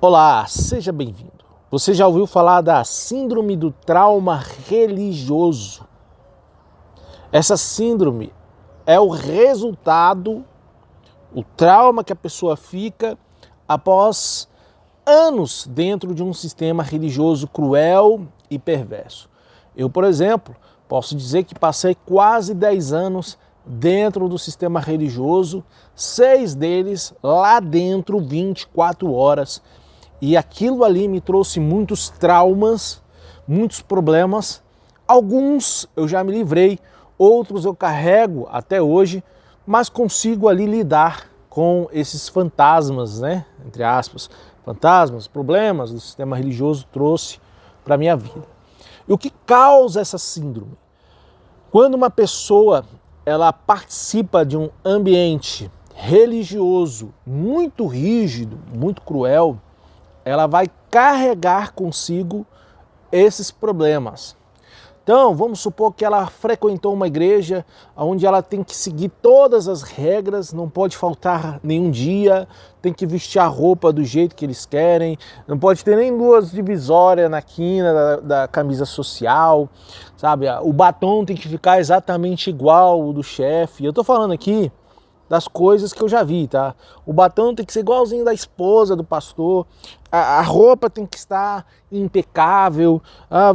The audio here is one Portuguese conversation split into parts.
Olá, seja bem-vindo. Você já ouviu falar da síndrome do trauma religioso? Essa síndrome é o resultado, o trauma que a pessoa fica após anos dentro de um sistema religioso cruel e perverso. Eu, por exemplo, posso dizer que passei quase 10 anos dentro do sistema religioso, 6 deles lá dentro 24 horas. E aquilo ali me trouxe muitos traumas, muitos problemas. Alguns eu já me livrei, outros eu carrego até hoje, mas consigo ali lidar com esses fantasmas, né? Entre aspas, fantasmas, problemas do sistema religioso trouxe para a minha vida. E o que causa essa síndrome? Quando uma pessoa ela participa de um ambiente religioso muito rígido, muito cruel, ela vai carregar consigo esses problemas. Então, vamos supor que ela frequentou uma igreja onde ela tem que seguir todas as regras, não pode faltar nenhum dia, tem que vestir a roupa do jeito que eles querem, não pode ter nem luz divisória na quina da camisa social, sabe? O batom tem que ficar exatamente igual o do chefe. Eu tô falando aqui das coisas que eu já vi, tá? O batom tem que ser igualzinho da esposa do pastor, a roupa tem que estar impecável,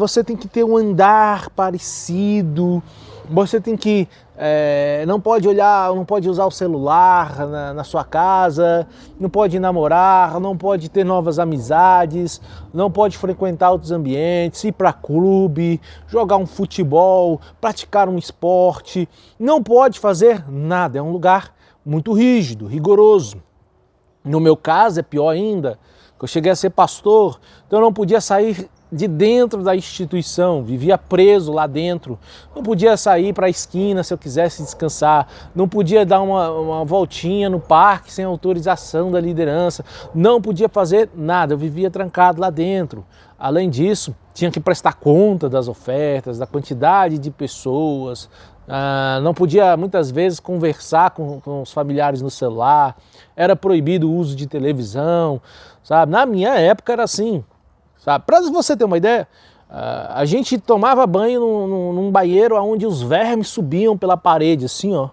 você tem que ter um andar parecido, você tem que não pode usar o celular na sua casa, não pode namorar, não pode ter novas amizades, não pode frequentar outros ambientes, ir para clube, jogar um futebol, praticar um esporte, não pode fazer nada, é um lugar muito rígido, rigoroso. No meu caso é pior ainda, que eu cheguei a ser pastor, então eu não podia sair de dentro da instituição, vivia preso lá dentro, não podia sair para a esquina se eu quisesse descansar, não podia dar uma voltinha no parque sem autorização da liderança, não podia fazer nada, eu vivia trancado lá dentro. Além disso, tinha que prestar conta das ofertas, da quantidade de pessoas, não podia muitas vezes conversar com os familiares no celular, era proibido o uso de televisão, sabe? Na minha época era assim, sabe? Para você ter uma ideia, a gente tomava banho num banheiro onde os vermes subiam pela parede, assim, ó,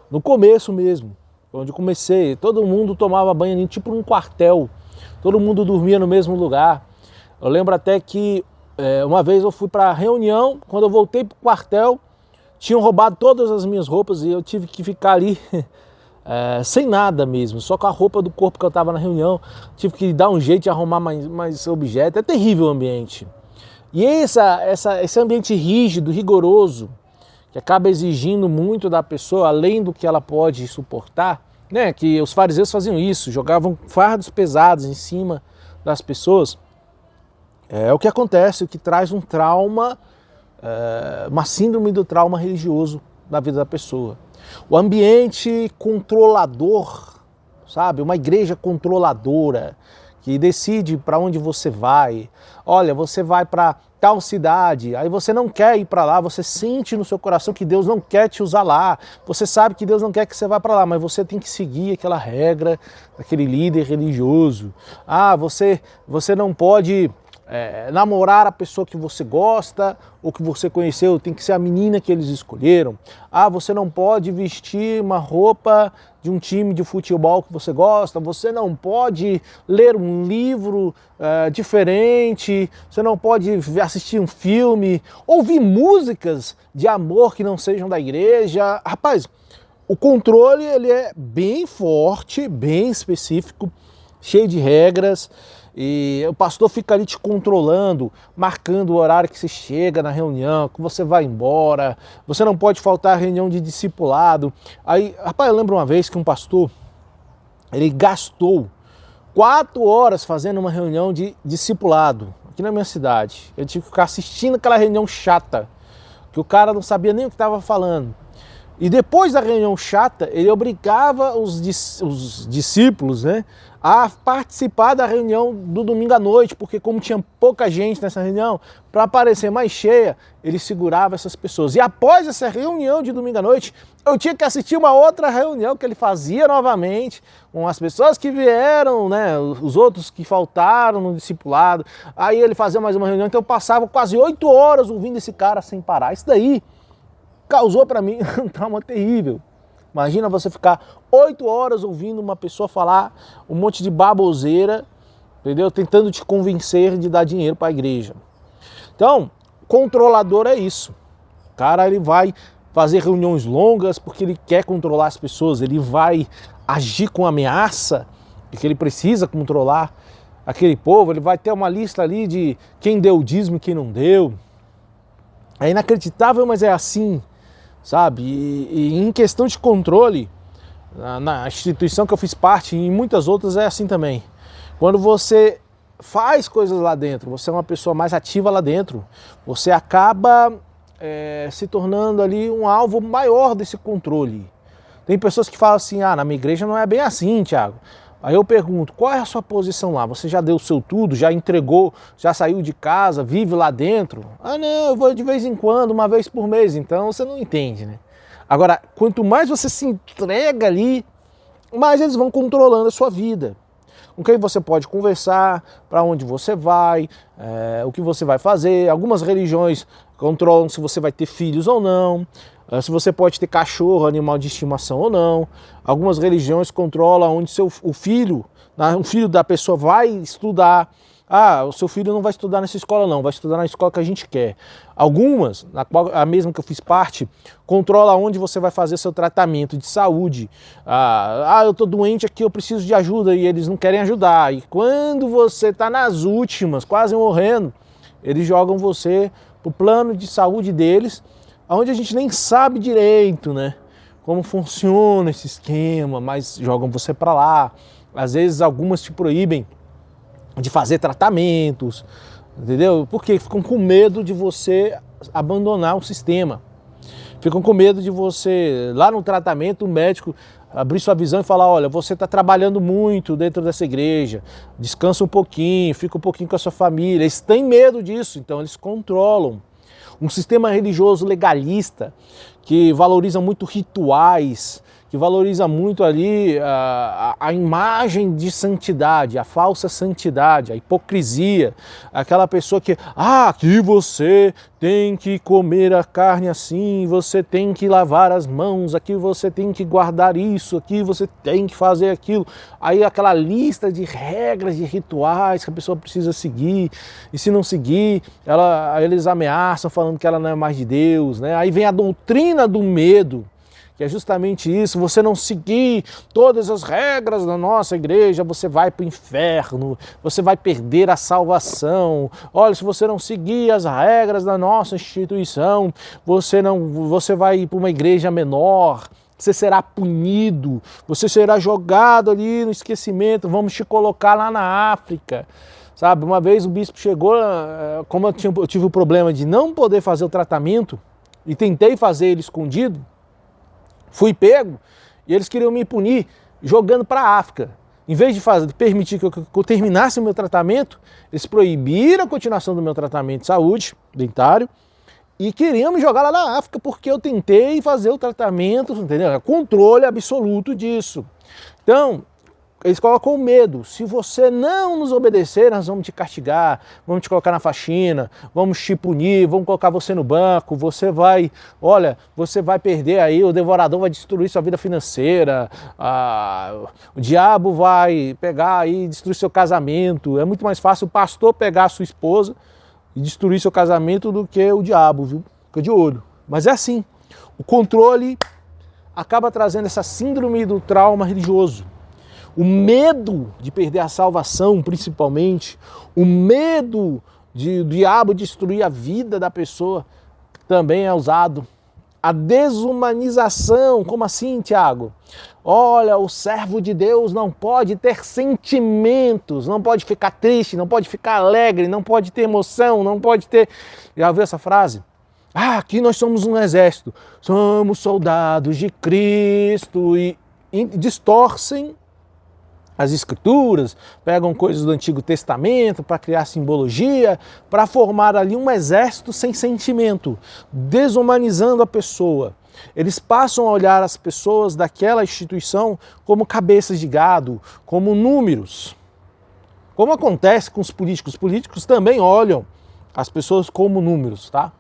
no começo mesmo, onde eu comecei, todo mundo tomava banho tipo num quartel, todo mundo dormia no mesmo lugar. Eu lembro até que uma vez eu fui para reunião, quando eu voltei para o quartel, tinham roubado todas as minhas roupas e eu tive que ficar ali sem nada mesmo, só com a roupa do corpo que eu estava na reunião, tive que dar um jeito de arrumar mais objetos, é terrível o ambiente. E esse ambiente rígido, rigoroso, que acaba exigindo muito da pessoa, além do que ela pode suportar, né? Que os fariseus faziam isso, jogavam fardos pesados em cima das pessoas, é o que acontece, o que traz um trauma, uma síndrome do trauma religioso na vida da pessoa. O ambiente controlador, sabe? Uma igreja controladora que decide para onde você vai. Olha, você vai para tal cidade, aí você não quer ir para lá, você sente no seu coração que Deus não quer te usar lá, você sabe que Deus não quer que você vá para lá, mas você tem que seguir aquela regra daquele líder religioso. Você não pode namorar a pessoa que você gosta ou que você conheceu, tem que ser a menina que eles escolheram. Você não pode vestir uma roupa de um time de futebol que você gosta, você não pode ler um livro diferente, você não pode assistir um filme, ouvir músicas de amor que não sejam da igreja. Rapaz, o controle ele é bem forte, bem específico, cheio de regras. E o pastor fica ali te controlando, marcando o horário que você chega na reunião, que você vai embora, você não pode faltar à reunião de discipulado. Aí, rapaz, eu lembro uma vez que um pastor, ele gastou 4 horas fazendo uma reunião de discipulado aqui na minha cidade. Eu tive que ficar assistindo aquela reunião chata, que o cara não sabia nem o que estava falando. E depois da reunião chata, ele obrigava os discípulos, né, a participar da reunião do domingo à noite, porque como tinha pouca gente nessa reunião, para parecer mais cheia, ele segurava essas pessoas. E após essa reunião de domingo à noite, eu tinha que assistir uma outra reunião que ele fazia novamente, com as pessoas que vieram, né, os outros que faltaram no discipulado. Aí ele fazia mais uma reunião, então eu passava quase 8 horas ouvindo esse cara sem parar. Isso daí causou para mim um trauma terrível. Imagina você ficar 8 horas ouvindo uma pessoa falar um monte de baboseira, entendeu? Tentando te convencer de dar dinheiro para a igreja. Então, controlador é isso. O cara, ele vai fazer reuniões longas porque ele quer controlar as pessoas, ele vai agir com ameaça, porque ele precisa controlar aquele povo, ele vai ter uma lista ali de quem deu o dízimo e quem não deu. É inacreditável, mas é assim. Sabe? E em questão de controle, na instituição que eu fiz parte e em muitas outras é assim também. Quando você faz coisas lá dentro, você é uma pessoa mais ativa lá dentro, você acaba se tornando ali um alvo maior desse controle. Tem pessoas que falam assim, na minha igreja não é bem assim, Thiago. Aí eu pergunto, qual é a sua posição lá? Você já deu o seu tudo, já entregou, já saiu de casa, vive lá dentro? Ah não, eu vou de vez em quando, uma vez por mês, então você não entende, né? Agora, quanto mais você se entrega ali, mais eles vão controlando a sua vida. Com quem você pode conversar, para onde você vai, o que você vai fazer. Algumas religiões controlam se você vai ter filhos ou não, se você pode ter cachorro, animal de estimação ou não. Algumas religiões controlam onde o filho da pessoa vai estudar. O seu filho não vai estudar nessa escola não, vai estudar na escola que a gente quer. Algumas, a mesma que eu fiz parte, controla onde você vai fazer seu tratamento de saúde. Eu estou doente aqui, eu preciso de ajuda, e eles não querem ajudar. E quando você está nas últimas, quase morrendo, eles jogam você pro plano de saúde deles, onde a gente nem sabe direito, né, como funciona esse esquema, mas jogam você para lá. Às vezes algumas te proíbem de fazer tratamentos, entendeu? Porque ficam com medo de você abandonar o sistema. Ficam com medo de você, lá no tratamento, o médico abrir sua visão e falar, olha, você está trabalhando muito dentro dessa igreja, descansa um pouquinho, fica um pouquinho com a sua família. Eles têm medo disso, então eles controlam. Um sistema religioso legalista que valoriza muito rituais, que valoriza muito ali a imagem de santidade, a falsa santidade, a hipocrisia, aquela pessoa que, aqui você tem que comer a carne assim, você tem que lavar as mãos, aqui você tem que guardar isso, aqui você tem que fazer aquilo. Aí aquela lista de regras, de rituais que a pessoa precisa seguir, e se não seguir, eles ameaçam falando que ela não é mais de Deus, né? Aí vem a doutrina do medo, que é justamente isso: você não seguir todas as regras da nossa igreja, você vai para o inferno, você vai perder a salvação. Olha, se você não seguir as regras da nossa instituição, você vai ir para uma igreja menor, você será punido, você será jogado ali no esquecimento, vamos te colocar lá na África. Sabe, uma vez o bispo chegou, como eu tive o problema de não poder fazer o tratamento, e tentei fazer ele escondido, fui pego e eles queriam me punir jogando para a África. Em vez de permitir que eu terminasse o meu tratamento, eles proibiram a continuação do meu tratamento de saúde dentário e queriam me jogar lá na África porque eu tentei fazer o tratamento, entendeu? Controle absoluto disso. Então, eles colocam medo: se você não nos obedecer, nós vamos te castigar, vamos te colocar na faxina, vamos te punir, vamos colocar você no banco, você vai perder aí, o devorador vai destruir sua vida financeira, o diabo vai pegar aí e destruir seu casamento. É muito mais fácil o pastor pegar a sua esposa e destruir seu casamento do que o diabo, viu? Fica de olho. Mas é assim, o controle acaba trazendo essa síndrome do trauma religioso. O medo de perder a salvação, principalmente, o medo de o diabo destruir a vida da pessoa, também é usado. A desumanização, como assim, Tiago? Olha, o servo de Deus não pode ter sentimentos, não pode ficar triste, não pode ficar alegre, não pode ter emoção, não pode ter... Já ouviu essa frase? Aqui nós somos um exército, somos soldados de Cristo, e distorcem as escrituras, pegam coisas do Antigo Testamento para criar simbologia, para formar ali um exército sem sentimento, desumanizando a pessoa. Eles passam a olhar as pessoas daquela instituição como cabeças de gado, como números. Como acontece com os políticos. Os políticos também olham as pessoas como números, tá?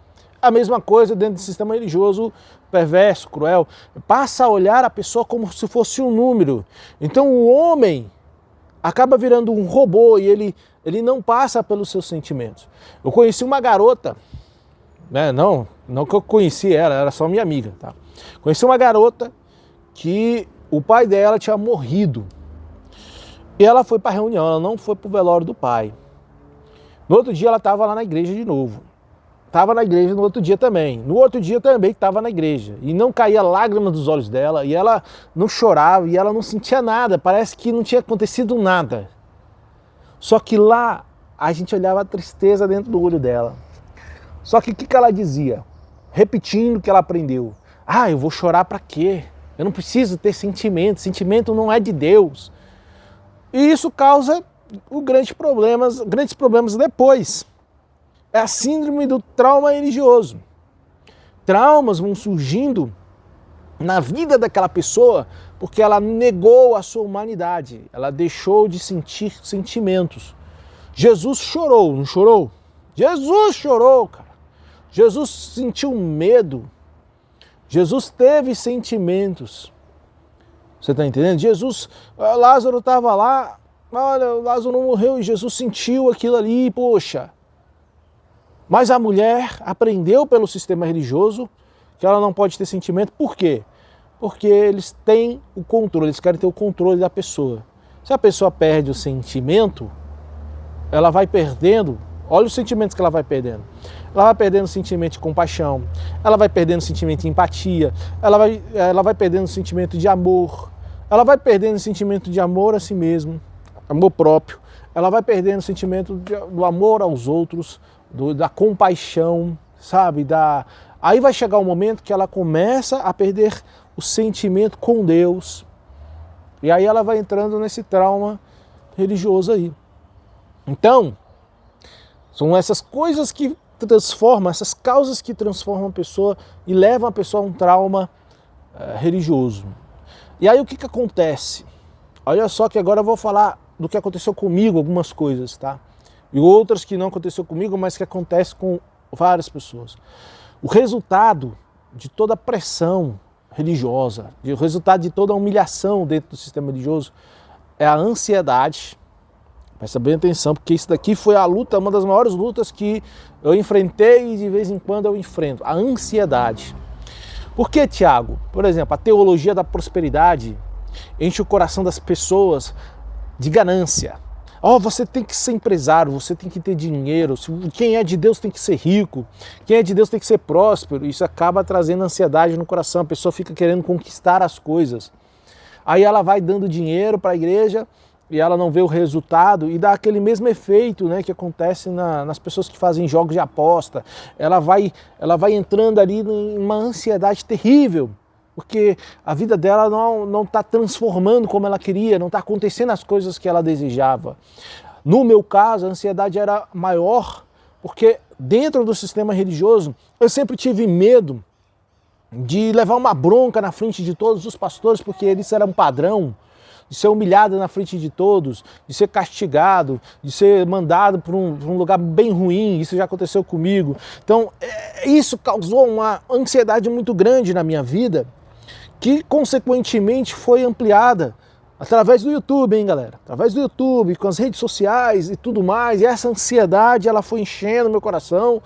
A mesma coisa dentro do sistema religioso perverso, cruel. Passa a olhar a pessoa como se fosse um número. Então o homem acaba virando um robô e ele não passa pelos seus sentimentos. Eu conheci uma garota, né? Não que eu conheci ela, era só minha amiga, tá? Conheci uma garota que o pai dela tinha morrido. E ela foi para a reunião, ela não foi para o velório do pai. No outro dia ela estava lá na igreja de novo. Estava na igreja no outro dia também. No outro dia também estava na igreja. E não caía lágrima dos olhos dela. E ela não chorava. E ela não sentia nada. Parece que não tinha acontecido nada. Só que lá a gente olhava a tristeza dentro do olho dela. Só que o que ela dizia? Repetindo o que ela aprendeu. Ah, eu vou chorar para quê? Eu não preciso ter sentimento. Sentimento não é de Deus. E isso causa grandes problemas depois. É a síndrome do trauma religioso. Traumas vão surgindo na vida daquela pessoa porque ela negou a sua humanidade. Ela deixou de sentir sentimentos. Jesus chorou, não chorou? Jesus chorou, cara. Jesus sentiu medo. Jesus teve sentimentos. Você está entendendo? Lázaro estava lá, olha, Lázaro não morreu e Jesus sentiu aquilo ali, poxa. Mas a mulher aprendeu pelo sistema religioso que ela não pode ter sentimento. Por quê? Porque eles têm o controle, eles querem ter o controle da pessoa. Se a pessoa perde o sentimento, ela vai perdendo, olha os sentimentos que ela vai perdendo. Ela vai perdendo o sentimento de compaixão, ela vai perdendo o sentimento de empatia, ela vai perdendo o sentimento de amor, ela vai perdendo o sentimento de amor a si mesmo, amor próprio, ela vai perdendo o sentimento do amor aos outros, da compaixão, sabe? Aí vai chegar um momento que ela começa a perder o sentimento com Deus. E aí ela vai entrando nesse trauma religioso aí. Então, são essas coisas que transformam, essas causas que transformam a pessoa e levam a pessoa a um trauma religioso. E aí o que acontece? Olha só que agora eu vou falar do que aconteceu comigo, algumas coisas, tá? E outras que não aconteceu comigo, mas que acontece com várias pessoas. O resultado de toda a pressão religiosa, o resultado de toda a humilhação dentro do sistema religioso é a ansiedade. Presta bem atenção, porque isso daqui foi a luta, uma das maiores lutas que eu enfrentei e de vez em quando eu enfrento, a ansiedade. Por que, Tiago? Por exemplo, a teologia da prosperidade enche o coração das pessoas de ganância. Você tem que ser empresário, você tem que ter dinheiro, quem é de Deus tem que ser rico, quem é de Deus tem que ser próspero. Isso acaba trazendo ansiedade no coração, a pessoa fica querendo conquistar as coisas. Aí ela vai dando dinheiro para a igreja e ela não vê o resultado e dá aquele mesmo efeito, né, que acontece nas pessoas que fazem jogos de aposta. Ela vai entrando ali em uma ansiedade terrível, porque a vida dela não está transformando como ela queria, não está acontecendo as coisas que ela desejava. No meu caso, a ansiedade era maior, porque dentro do sistema religioso eu sempre tive medo de levar uma bronca na frente de todos os pastores, porque eles eram padrão, de ser humilhado na frente de todos, de ser castigado, de ser mandado para um lugar bem ruim. Isso já aconteceu comigo. Então, isso causou uma ansiedade muito grande na minha vida, que consequentemente foi ampliada através do YouTube, hein, galera? Através do YouTube, com as redes sociais e tudo mais. E essa ansiedade, ela foi enchendo meu coração.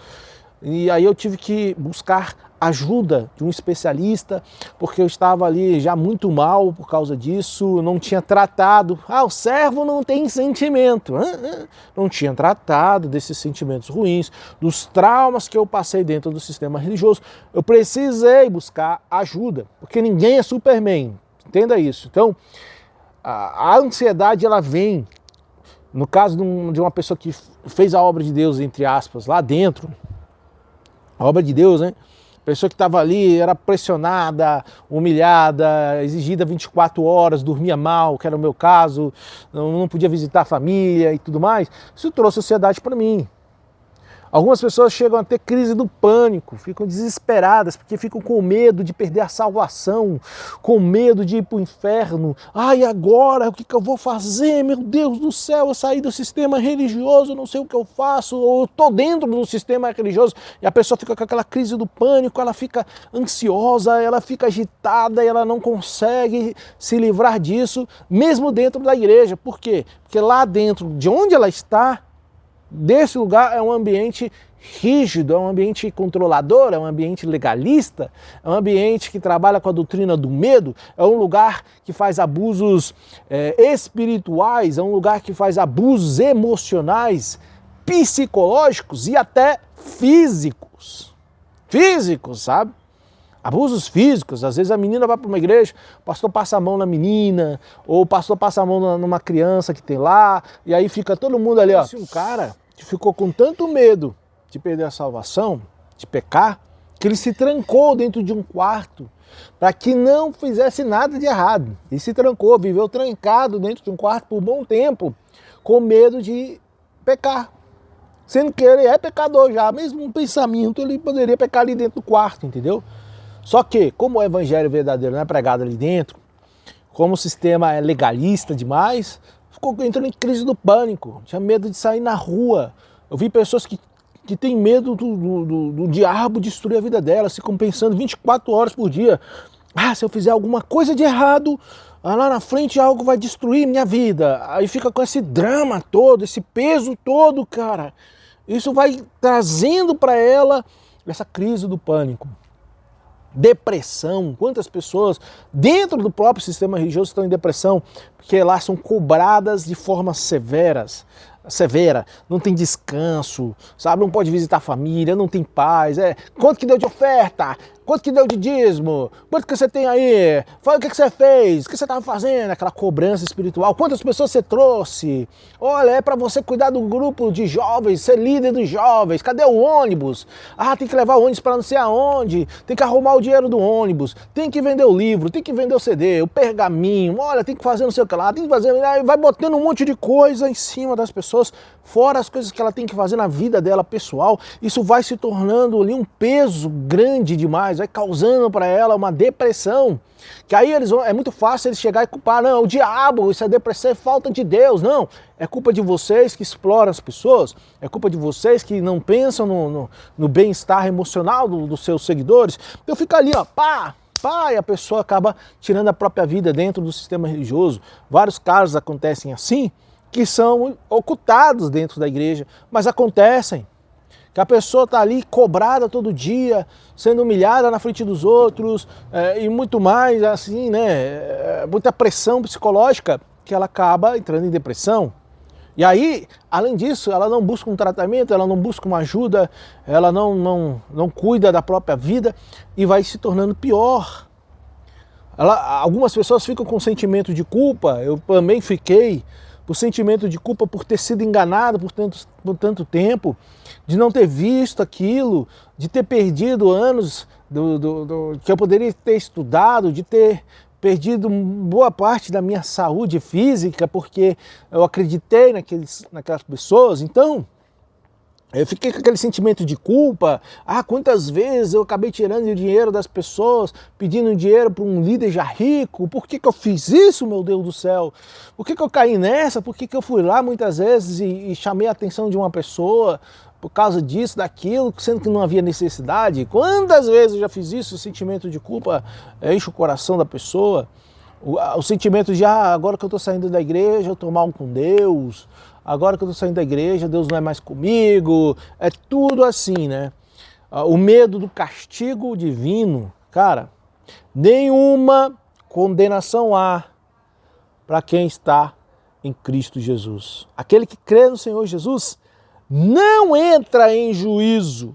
E aí eu tive que buscar ajuda de um especialista, porque eu estava ali já muito mal por causa disso, não tinha tratado. O servo não tem sentimento. Não tinha tratado desses sentimentos ruins, dos traumas que eu passei dentro do sistema religioso. Eu precisei buscar ajuda, porque ninguém é Superman, entenda isso. Então, a ansiedade, ela vem, no caso de uma pessoa que fez a obra de Deus, entre aspas, lá dentro, a obra de Deus, né? A Pessoa que estava ali era pressionada, humilhada, exigida 24 horas, dormia mal, que era o meu caso, não podia visitar a família e tudo mais. Isso trouxe ansiedade para mim. Algumas pessoas chegam a ter crise do pânico, ficam desesperadas porque ficam com medo de perder a salvação, com medo de ir para o inferno. Ai, agora o que eu vou fazer? Meu Deus do céu, eu saí do sistema religioso, não sei o que eu faço, ou eu estou dentro do sistema religioso. E a pessoa fica com aquela crise do pânico, ela fica ansiosa, ela fica agitada, e ela não consegue se livrar disso, mesmo dentro da igreja. Por quê? Porque lá dentro, de onde ela está, desse lugar é um ambiente rígido, é um ambiente controlador, é um ambiente legalista, é um ambiente que trabalha com a doutrina do medo, é um lugar que faz abusos espirituais, é um lugar que faz abusos emocionais, psicológicos e até físicos. Físicos, sabe? Abusos físicos, às vezes a menina vai para uma igreja, o pastor passa a mão na menina, ou o pastor passa a mão numa criança que tem lá, e aí fica todo mundo ali, ó. Um cara que ficou com tanto medo de perder a salvação, de pecar, que ele se trancou dentro de um quarto para que não fizesse nada de errado. Ele se trancou, viveu trancado dentro de um quarto por um bom tempo, com medo de pecar. Sendo que ele é pecador já, mesmo um pensamento, ele poderia pecar ali dentro do quarto, entendeu? Só que, como o evangelho verdadeiro não é pregado ali dentro, como o sistema é legalista demais, entrou em crise do pânico, tinha medo de sair na rua. Eu vi pessoas que têm medo do diabo destruir a vida delas, ficam pensando 24 horas por dia. Ah, se eu fizer alguma coisa de errado, lá na frente algo vai destruir minha vida. Aí fica com esse drama todo, esse peso todo, cara. Isso vai trazendo para ela essa crise do pânico. Depressão, quantas pessoas dentro do próprio sistema religioso estão em depressão, porque lá são cobradas de forma severa, não tem descanso, sabe, não pode visitar a família, não tem paz, quanto que deu de oferta, quanto que deu de dízimo, quanto que você tem aí, fala o que você fez, o que você estava fazendo, aquela cobrança espiritual, quantas pessoas você trouxe, olha, é para você cuidar do grupo de jovens, ser líder dos jovens, cadê o ônibus? Ah, tem que levar o ônibus para não sei aonde, tem que arrumar o dinheiro do ônibus, tem que vender o livro, tem que vender o CD, o pergaminho, olha, tem que fazer não sei o que lá, tem que fazer, vai botando um monte de coisa em cima das pessoas, fora as coisas que ela tem que fazer na vida dela pessoal. Isso vai se tornando ali um peso grande demais, vai causando para ela uma depressão, que aí é muito fácil eles chegar e culpar, não, o diabo, isso é depressão, é falta de Deus. Não, é culpa de vocês que exploram as pessoas, é culpa de vocês que não pensam no bem-estar emocional dos seus seguidores. Então fica ali, ó, pá, e a pessoa acaba tirando a própria vida dentro do sistema religioso. Vários casos acontecem assim, que são ocultados dentro da igreja, mas acontecem. Que a pessoa está ali cobrada todo dia, sendo humilhada na frente dos outros, e muito mais, assim, né? Muita pressão psicológica, que ela acaba entrando em depressão. E aí, além disso, ela não busca um tratamento, ela não busca uma ajuda, ela não cuida da própria vida e vai se tornando pior. Algumas pessoas ficam com sentimento de culpa, eu também fiquei, o sentimento de culpa por ter sido enganado por tanto tempo, de não ter visto aquilo, de ter perdido anos que eu poderia ter estudado, de ter perdido boa parte da minha saúde física, porque eu acreditei naquelas pessoas. Então, eu fiquei com aquele sentimento de culpa. Ah, quantas vezes eu acabei tirando o dinheiro das pessoas, pedindo dinheiro para um líder já rico. Por que eu fiz isso, meu Deus do céu? Por que eu caí nessa? Por que eu fui lá muitas vezes e chamei a atenção de uma pessoa por causa disso, daquilo, sendo que não havia necessidade? Quantas vezes eu já fiz isso? O sentimento de culpa enche o coração da pessoa. O sentimento de, agora que eu estou saindo da igreja, eu estou mal com Deus. Agora que eu estou saindo da igreja, Deus não é mais comigo. É tudo assim, né? O medo do castigo divino. Cara, nenhuma condenação há para quem está em Cristo Jesus. Aquele que crê no Senhor Jesus não entra em juízo,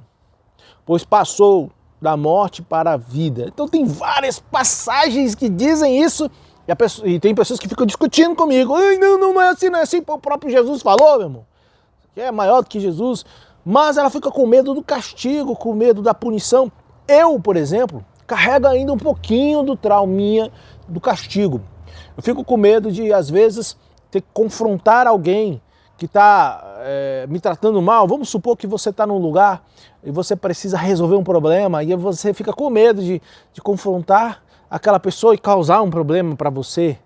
pois passou da morte para a vida. Então tem várias passagens que dizem isso. E tem pessoas que ficam discutindo comigo. Ai, não é assim, o próprio Jesus falou, meu irmão. Que é maior do que Jesus. Mas ela fica com medo do castigo, com medo da punição. Eu, por exemplo, carrego ainda um pouquinho do trauminha do castigo. Eu fico com medo de, às vezes, ter que confrontar alguém que está me tratando mal. Vamos supor que você está num lugar e você precisa resolver um problema e você fica com medo de confrontar aquela pessoa e causar um problema para você,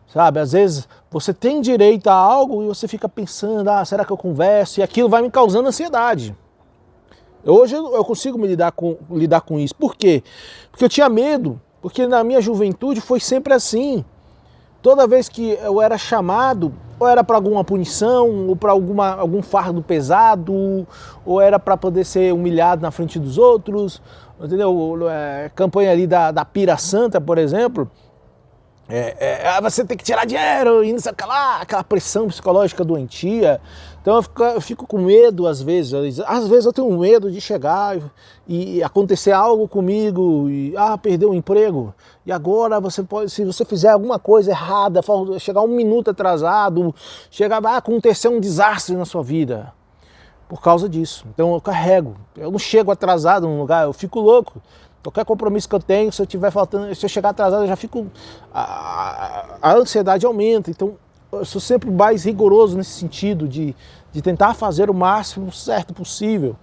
sabe? Às vezes você tem direito a algo e você fica pensando, será que eu converso? E aquilo vai me causando ansiedade. Hoje eu consigo lidar com isso. Por quê? Porque eu tinha medo, porque na minha juventude foi sempre assim. Toda vez que eu era chamado, ou era para alguma punição, ou para algum fardo pesado, ou era para poder ser humilhado na frente dos outros, entendeu? Campanha ali da Pira Santa, por exemplo, você tem que tirar dinheiro e não sei o que lá, aquela pressão psicológica doentia. Então eu fico com medo às vezes eu tenho medo de chegar e acontecer algo comigo, e perder o emprego, e agora você pode, se você fizer alguma coisa errada, chegar um minuto atrasado, vai acontecer um desastre na sua vida, por causa disso. Então eu carrego, eu não chego atrasado num lugar, eu fico louco. Qualquer compromisso que eu tenho, se eu chegar atrasado, eu já fico. A ansiedade aumenta. Então, eu sou sempre mais rigoroso nesse sentido de tentar fazer o máximo certo possível.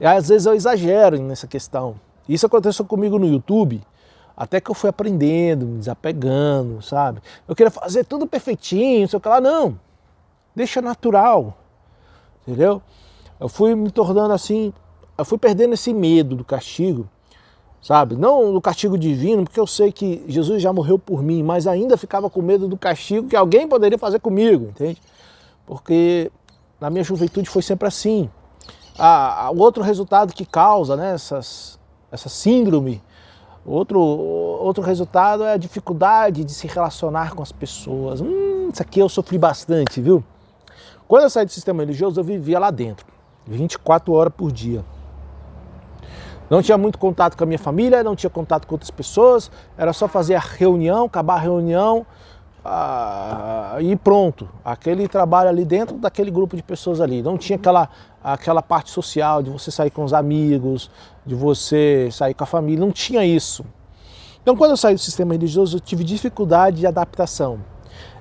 E às vezes eu exagero nessa questão. Isso aconteceu comigo no YouTube, até que eu fui aprendendo, me desapegando, sabe? Eu queria fazer tudo perfeitinho, sei lá, não. Deixa natural, entendeu? Eu fui me tornando assim, eu fui perdendo esse medo do castigo. Sabe? Não do castigo divino, porque eu sei que Jesus já morreu por mim, mas ainda ficava com medo do castigo que alguém poderia fazer comigo, entende? Porque na minha juventude foi sempre assim. O outro resultado que causa, né, essa síndrome, outro resultado é a dificuldade de se relacionar com as pessoas. Isso aqui eu sofri bastante, viu? Quando eu saí do sistema religioso, eu vivia lá dentro, 24 horas por dia. Não tinha muito contato com a minha família, não tinha contato com outras pessoas, era só fazer a reunião, acabar a reunião e pronto. Aquele trabalho ali dentro daquele grupo de pessoas ali. Não tinha aquela parte social de você sair com os amigos, de você sair com a família, não tinha isso. Então quando eu saí do sistema religioso eu tive dificuldade de adaptação.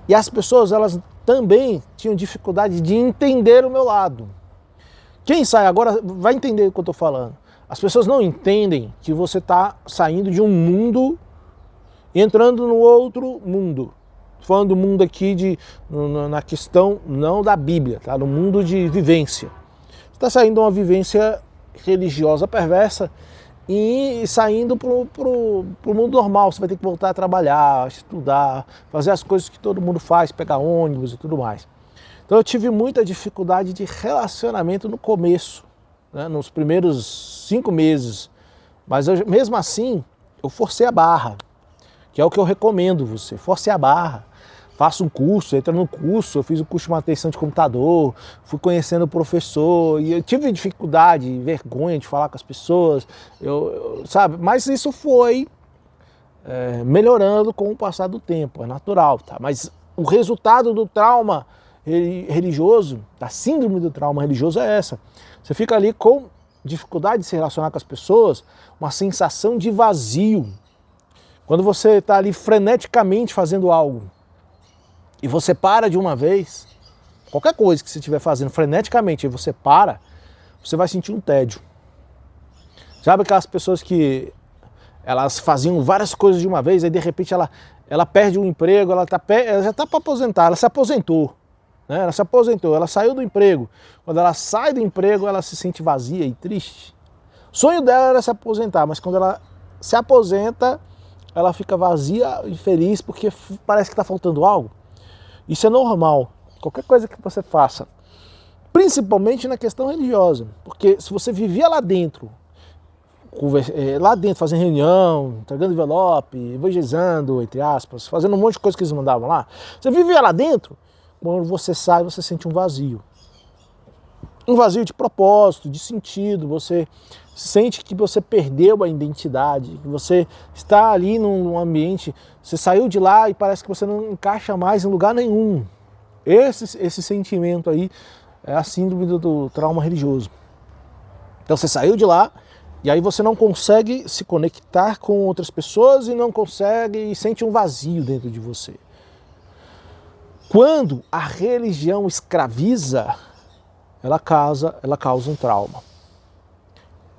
E as pessoas, elas também tinham dificuldade de entender o meu lado. Quem sai agora vai entender o que eu estou falando. As pessoas não entendem que você está saindo de um mundo e entrando no outro mundo. Estou falando do mundo aqui na questão não da Bíblia, tá? No mundo de vivência. Você está saindo de uma vivência religiosa perversa e saindo para o mundo normal. Você vai ter que voltar a trabalhar, estudar, fazer as coisas que todo mundo faz, pegar ônibus e tudo mais. Então eu tive muita dificuldade de relacionamento no começo, né, nos primeiros 5 meses, mas mesmo assim eu forcei a barra, que é o que eu recomendo você, force a barra, faça um curso, entra no curso, eu fiz um curso de manutenção de computador, fui conhecendo o professor, e eu tive dificuldade, vergonha de falar com as pessoas, sabe, mas isso foi melhorando com o passar do tempo, é natural, tá? Mas o resultado do trauma religioso, da síndrome do trauma religioso é essa. Você fica ali com dificuldade de se relacionar com as pessoas, uma sensação de vazio. Quando você está ali freneticamente fazendo algo e você para de uma vez, qualquer coisa que você estiver fazendo freneticamente e você para, você vai sentir um tédio. Sabe aquelas pessoas que elas faziam várias coisas de uma vez, aí de repente ela perde um emprego, ela já está para aposentar, ela se aposentou. Ela se aposentou, ela saiu do emprego. Quando ela sai do emprego, ela se sente vazia e triste. O sonho dela era se aposentar, mas quando ela se aposenta, ela fica vazia e infeliz porque parece que está faltando algo. Isso é normal. Qualquer coisa que você faça, principalmente na questão religiosa, porque se você vivia lá dentro fazendo reunião, entregando envelope, evangelizando, entre aspas, fazendo um monte de coisa que eles mandavam lá, você vivia lá dentro. Quando você sai, você sente um vazio. Um vazio de propósito, de sentido. Você sente que você perdeu a identidade, que você está ali num ambiente, você saiu de lá e parece que você não encaixa mais em lugar nenhum. Esse sentimento aí é a síndrome do trauma religioso. Então você saiu de lá E aí você não consegue se conectar com outras pessoas e não consegue e sente um vazio dentro de você. Quando a religião escraviza, ela causa um trauma.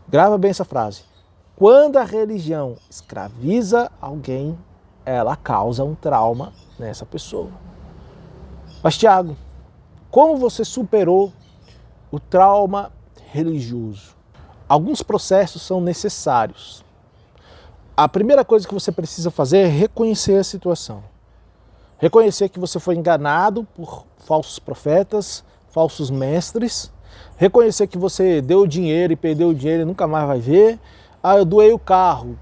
Grava bem essa frase. Quando a religião escraviza alguém, ela causa um trauma nessa pessoa. Mas, Tiago, como você superou o trauma religioso? Alguns processos são necessários. A primeira coisa que você precisa fazer é reconhecer a situação. Reconhecer que você foi enganado por falsos profetas, falsos mestres. Reconhecer que você deu dinheiro e perdeu o dinheiro e nunca mais vai ver. Ah, eu doei o carro.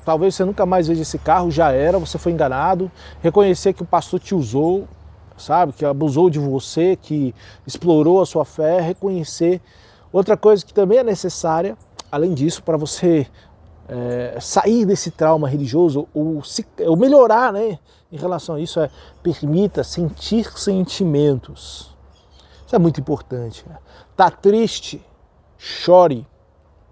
Talvez você nunca mais veja esse carro, já era, você foi enganado. Reconhecer que o pastor te usou, sabe? Que abusou de você, que explorou a sua fé. Reconhecer. Outra coisa que também é necessária, além disso, para você sair desse trauma religioso ou melhorar, né, em relação a isso, permita sentir sentimentos. Isso é muito importante. Tá triste? Chore.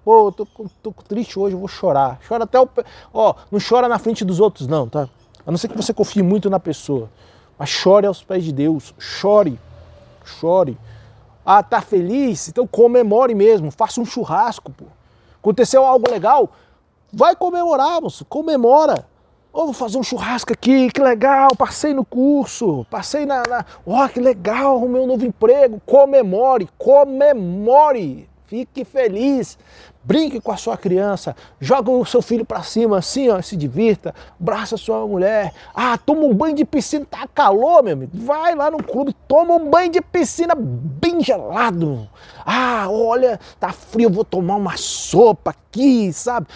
Pô, eu tô triste hoje, eu vou chorar. Chora até o... Ó, não chora na frente dos outros não, tá? A não ser que você confie muito na pessoa. Mas chore aos pés de Deus. Chore. Chore. Ah, tá feliz? Então comemore mesmo, faça um churrasco, pô. Aconteceu algo legal? Vai comemorar, moço, comemora. Vou fazer um churrasco aqui, que legal, passei no curso, passei Ó, que legal, arrumei um novo emprego. Comemore, comemore. Fique feliz, brinque com a sua criança, joga o seu filho para cima assim, ó, se divirta, abraça a sua mulher. Ah, toma um banho de piscina, tá calor, meu amigo. Vai lá no clube, toma um banho de piscina bem gelado. Ah, olha, tá frio, eu vou tomar uma sopa aqui, sabe?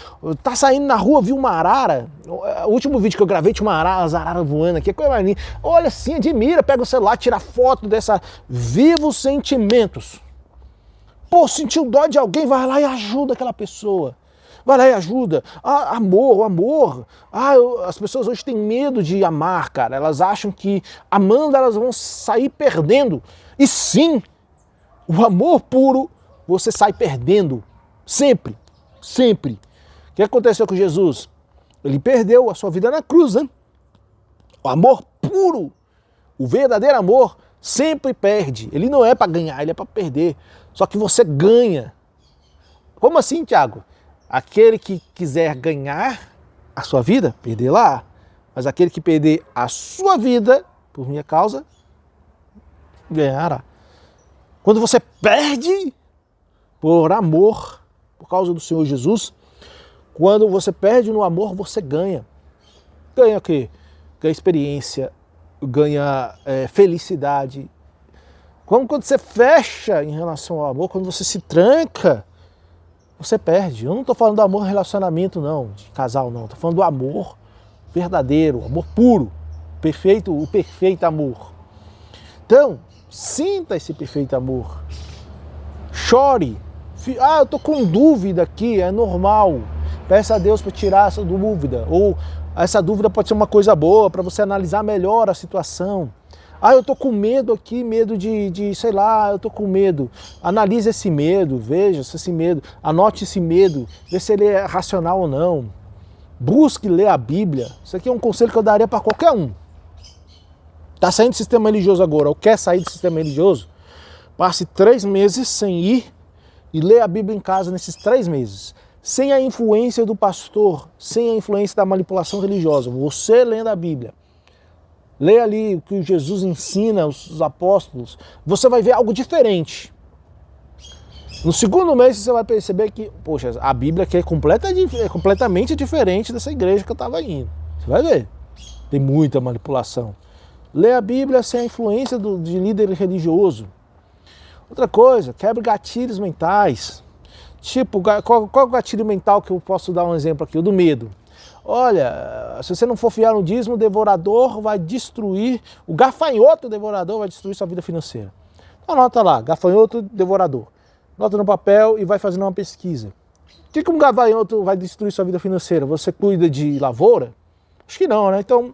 Tá saindo na rua, viu uma arara. O último vídeo que eu gravei tinha umas araras voando aqui, coisa mais linda. Olha assim, admira, pega o celular, tira foto dessa. Viva os sentimentos. Pô, sentiu dó de alguém, vai lá e ajuda aquela pessoa. Vai lá e ajuda. Ah, amor, amor. Ah, as pessoas hoje têm medo de amar, cara. Elas acham que amando elas vão sair perdendo. E sim, o amor puro você sai perdendo. Sempre, sempre. O que aconteceu com Jesus? Ele perdeu a sua vida na cruz, né? O amor puro, o verdadeiro amor, sempre perde. Ele não é para ganhar, ele é para perder. Só que você ganha. Como assim, Tiago? Aquele que quiser ganhar a sua vida, perder lá. Mas aquele que perder a sua vida, por minha causa, ganhará. Quando você perde por amor, por causa do Senhor Jesus, quando você perde no amor, você ganha. Ganha o quê? Ganha experiência, ganha felicidade. Quando você fecha em relação ao amor, quando você se tranca, você perde. Eu não estou falando do amor relacionamento não, de casal não. Estou falando do amor verdadeiro, amor puro, perfeito, o perfeito amor. Então, sinta esse perfeito amor. Chore. Ah, eu estou com dúvida aqui, é normal. Peça a Deus para tirar essa dúvida. Ou essa dúvida pode ser uma coisa boa para você analisar melhor a situação. Ah, eu tô com medo aqui, medo de sei lá, eu tô com medo. Analise esse medo, veja se esse medo, anote esse medo, vê se ele é racional ou não. Busque ler a Bíblia. Isso aqui é um conselho que eu daria para qualquer um. Tá saindo do sistema religioso agora, ou quer sair do sistema religioso? Passe 3 meses sem ir e lê a Bíblia em casa nesses 3 meses. Sem a influência do pastor, sem a influência da manipulação religiosa. Você lendo a Bíblia. Lê ali o que Jesus ensina, os apóstolos, você vai ver algo diferente. No segundo mês você vai perceber que, poxa, a Bíblia aqui é completamente diferente dessa igreja que eu estava indo. Você vai ver. Tem muita manipulação. Lê a Bíblia sem a influência de líder religioso. Outra coisa, quebre gatilhos mentais. Tipo, qual é o gatilho mental que eu posso dar um exemplo aqui? O do medo. Olha, se você não for fiar no dízimo, o devorador vai destruir, o gafanhoto devorador vai destruir sua vida financeira. Então anota lá, gafanhoto devorador. Anota no papel e vai fazendo uma pesquisa. O que um gafanhoto vai destruir sua vida financeira? Você cuida de lavoura? Acho que não, né? Então,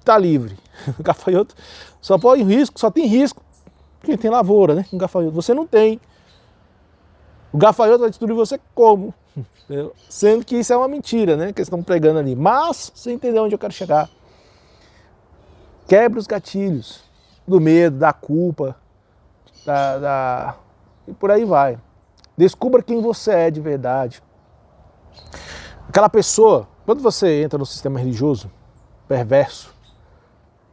tá livre. O gafanhoto só põe risco, só tem risco quem tem lavoura, né? Um gafanhoto. Você não tem. O gafanhoto vai destruir você como? Entendeu? Sendo que isso é uma mentira, né? Que eles estão pregando ali. Mas você entendeu onde eu quero chegar. Quebre os gatilhos do medo, da culpa, e por aí vai. Descubra quem você é de verdade. Aquela pessoa, quando você entra no sistema religioso perverso,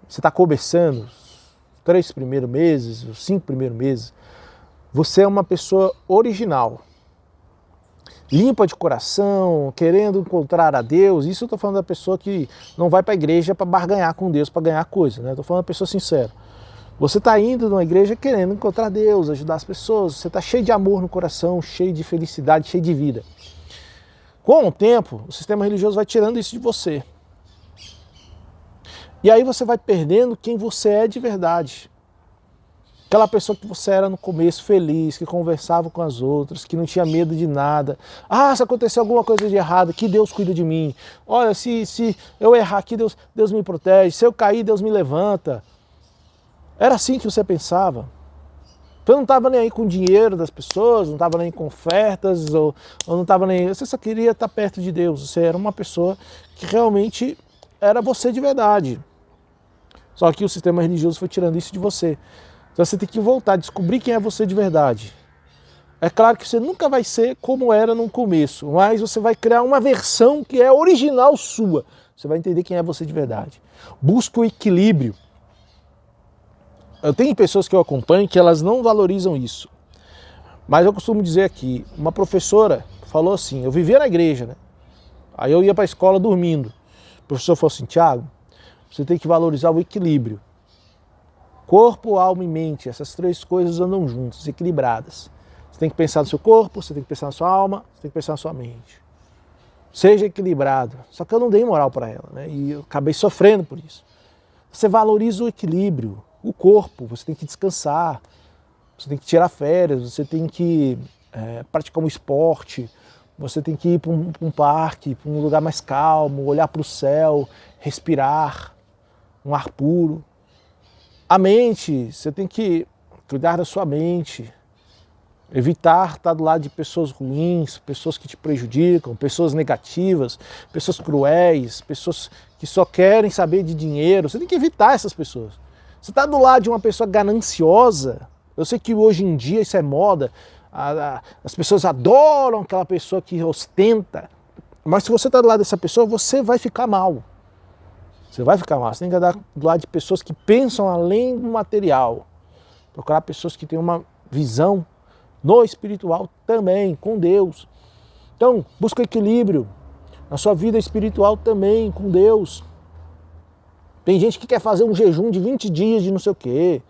você está começando os 3 primeiros meses, os 5 primeiros meses, você é uma pessoa original, limpa de coração, querendo encontrar a Deus. Isso eu estou falando da pessoa que não vai para a igreja para barganhar com Deus, para ganhar coisa, né? Estou falando da pessoa sincera. Você está indo numa igreja querendo encontrar Deus, ajudar as pessoas, você está cheio de amor no coração, cheio de felicidade, cheio de vida. Com o tempo, o sistema religioso vai tirando isso de você. E aí você vai perdendo quem você é de verdade. Aquela pessoa que você era no começo, feliz, que conversava com as outras, que não tinha medo de nada. Ah, se acontecer alguma coisa de errado, que Deus cuida de mim. Olha, se eu errar aqui, Deus me protege. Se eu cair, Deus me levanta. Era assim que você pensava. Você não estava nem aí com o dinheiro das pessoas, não estava nem com ofertas, ou não estava nem... Você só queria estar perto de Deus. Você era uma pessoa que realmente era você de verdade. Só que o sistema religioso foi tirando isso de você. Então você tem que voltar a descobrir quem é você de verdade. É claro que você nunca vai ser como era no começo, mas você vai criar uma versão que é original sua. Você vai entender quem é você de verdade. Busque o equilíbrio. Eu tenho pessoas que eu acompanho que elas não valorizam isso. Mas eu costumo dizer aqui, uma professora falou assim, eu vivia na igreja, né? Aí eu ia para a escola dormindo. O professor falou assim, Tiago, você tem que valorizar o equilíbrio. Corpo, alma e mente, essas 3 coisas andam juntas, equilibradas. Você tem que pensar no seu corpo, você tem que pensar na sua alma, você tem que pensar na sua mente. Seja equilibrado. Só que eu não dei moral para ela, né? E eu acabei sofrendo por isso. Você valoriza o equilíbrio. O corpo, você tem que descansar, você tem que tirar férias, você tem que praticar um esporte, você tem que ir para um parque, para um lugar mais calmo, olhar para o céu, respirar, um ar puro. A mente, você tem que cuidar da sua mente, evitar estar do lado de pessoas ruins, pessoas que te prejudicam, pessoas negativas, pessoas cruéis, pessoas que só querem saber de dinheiro. Você tem que evitar essas pessoas. Você está do lado de uma pessoa gananciosa, eu sei que hoje em dia isso é moda, as pessoas adoram aquela pessoa que ostenta, mas se você está do lado dessa pessoa, você vai ficar mal. Você vai ficar mal, você tem que andar do lado de pessoas que pensam além do material. Procurar pessoas que têm uma visão no espiritual também, com Deus. Então, busca equilíbrio na sua vida espiritual também, com Deus. Tem gente que quer fazer um jejum de 20 dias de não sei o quê,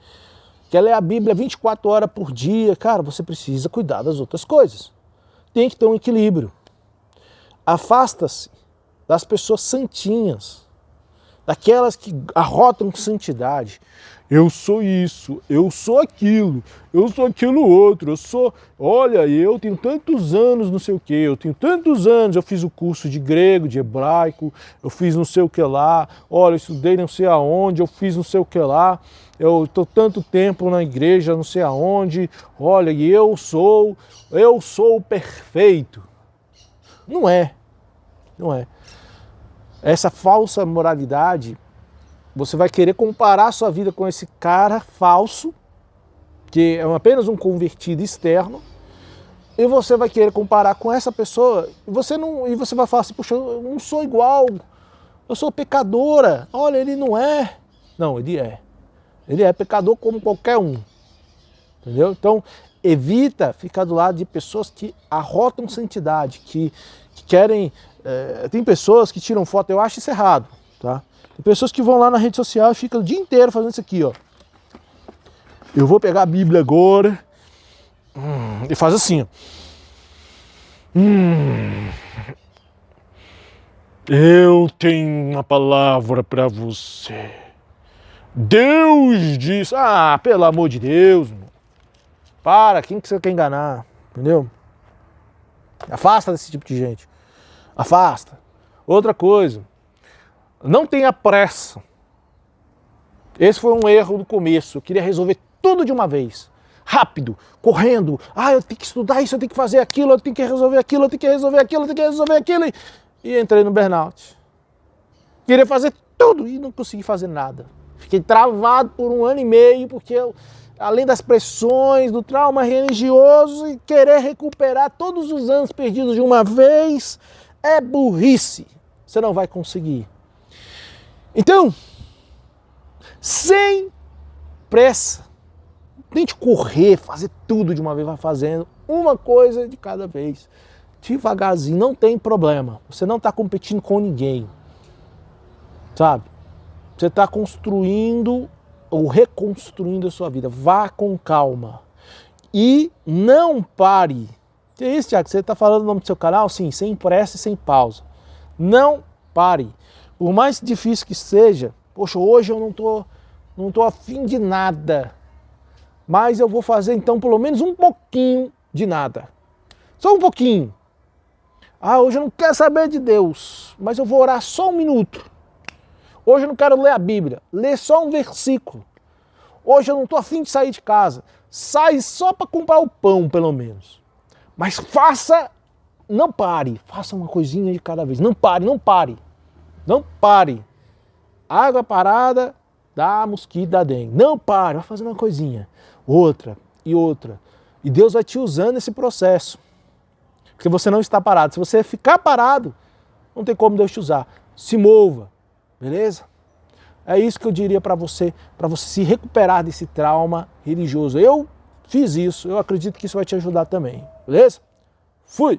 quer ler a Bíblia 24 horas por dia. Cara, você precisa cuidar das outras coisas. Tem que ter um equilíbrio. Afasta-se das pessoas santinhas, daquelas que arrotam santidade. Eu sou isso, eu sou aquilo outro, olha, eu tenho tantos anos não sei o que, eu tenho tantos anos, eu fiz o curso de grego, de hebraico, eu fiz não sei o que lá, olha, eu estudei não sei aonde, eu fiz não sei o que lá, eu estou tanto tempo na igreja não sei aonde, olha, e eu sou o perfeito. Não é. Essa falsa moralidade, você vai querer comparar a sua vida com esse cara falso, que é apenas um convertido externo, e você vai querer comparar com essa pessoa, e você vai falar assim, puxa, eu não sou igual, eu sou pecadora, olha, ele não é. Não, ele é. Ele é pecador como qualquer um. Entendeu? Então, evita ficar do lado de pessoas que arrotam santidade, que querem... tem pessoas que tiram foto, eu acho isso errado, tá? Tem pessoas que vão lá na rede social e ficam o dia inteiro fazendo isso aqui, ó. Eu vou pegar a Bíblia agora e faz assim, ó. Eu tenho uma palavra para você. Deus diz... Ah, pelo amor de Deus, meu. Para, quem que você quer enganar? Entendeu? Afasta desse tipo de gente. Afasta. Outra coisa, não tenha pressa. Esse foi um erro do começo. Eu queria resolver tudo de uma vez. rápido, correndo. Ah, eu tenho que estudar isso, eu tenho que fazer aquilo, eu tenho que resolver aquilo, eu tenho que resolver aquilo, eu tenho que resolver aquilo. E entrei no burnout. Queria fazer tudo e não consegui fazer nada. Fiquei travado por 1 ano e meio, porque eu, além das pressões do trauma religioso e querer recuperar todos os anos perdidos de uma vez, é burrice. Você não vai conseguir. Então, sem pressa, tente correr, fazer tudo de uma vez, vai fazendo uma coisa de cada vez. Devagarzinho, não tem problema. Você não está competindo com ninguém. Sabe? Você está construindo ou reconstruindo a sua vida. Vá com calma. E não pare. Que é isso, Thiago? Você está falando o nome do seu canal? Sim, sem pressa e sem pausa. Não pare. Por mais difícil que seja, poxa, hoje eu não tô afim de nada. Mas eu vou fazer então pelo menos um pouquinho de nada. Só um pouquinho. Ah, hoje eu não quero saber de Deus, mas eu vou orar só 1 minuto. Hoje eu não quero ler a Bíblia, ler só um versículo. Hoje eu não estou afim de sair de casa. Sai só para comprar o pão, pelo menos. Mas faça, não pare. Faça uma coisinha de cada vez. Não pare, não pare. Não pare. Água parada dá mosquito, dá dengue. Não pare, vai fazendo uma coisinha. Outra e outra. E Deus vai te usando nesse processo. Porque você não está parado. Se você ficar parado, não tem como Deus te usar. Se mova. Beleza? É isso que eu diria para você se recuperar desse trauma religioso. Eu fiz isso, eu acredito que isso vai te ajudar também. Beleza? Fui!